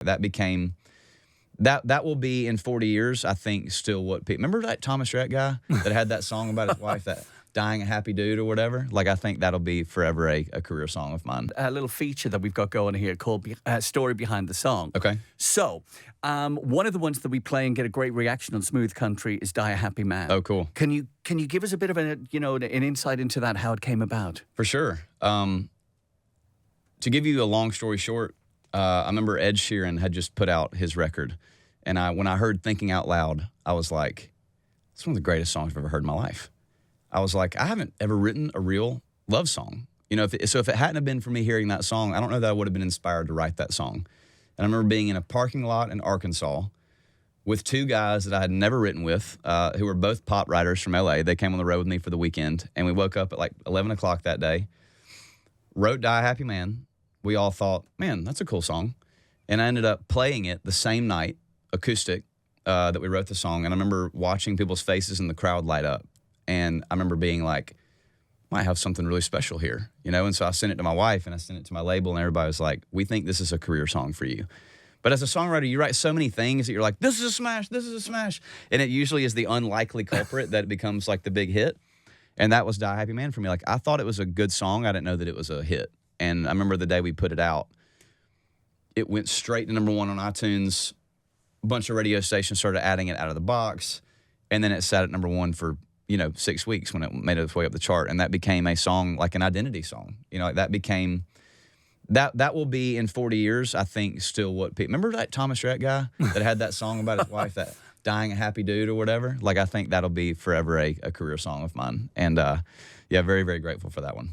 That became that will be in 40 years, I think, still what people remember that Thomas Rhett guy that had that song about his wife, that dying a happy dude or whatever. Like, I think that'll be forever a career song of mine. A little feature that we've got going here called Story Behind the Song. Okay. So, one of the ones that we play and get a great reaction on Smooth Country is Die a Happy Man. Oh, cool. Can you give us a bit of an insight into that, how it came about? For sure. To give you a long story short, I remember Ed Sheeran had just put out his record. And when I heard Thinking Out Loud, I was like, it's one of the greatest songs I've ever heard in my life. I was like, I haven't ever written a real love song. If it hadn't have been for me hearing that song, I don't know that I would have been inspired to write that song. And I remember being in a parking lot in Arkansas with two guys that I had never written with, who were both pop writers from LA. They came on the road with me for the weekend, and we woke up at like 11 o'clock that day, wrote Die a Happy Man. We all thought, man, that's a cool song. And I ended up playing it the same night, acoustic, that we wrote the song. And I remember watching people's faces in the crowd light up. And I remember being like, might have something really special here, And so I sent it to my wife and I sent it to my label, and everybody was like, we think this is a career song for you. But as a songwriter, you write so many things that you're like, this is a smash, this is a smash. And it usually is the unlikely culprit that it becomes like the big hit. And that was Die Happy Man for me. Like, I thought it was a good song. I didn't know that it was a hit. And I remember the day we put it out, it went straight to #1 on iTunes. A bunch of radio stations started adding it out of the box. And then it sat at #1 for 6 weeks when it made its way up the chart. And that became a song, like an identity song. Like that became, that will be in 40 years, I think, still what people, remember that Thomas Rhett guy that had that song about his wife, that dying a happy dude or whatever? Like, I think that'll be forever a career song of mine. And yeah, very, very grateful for that one.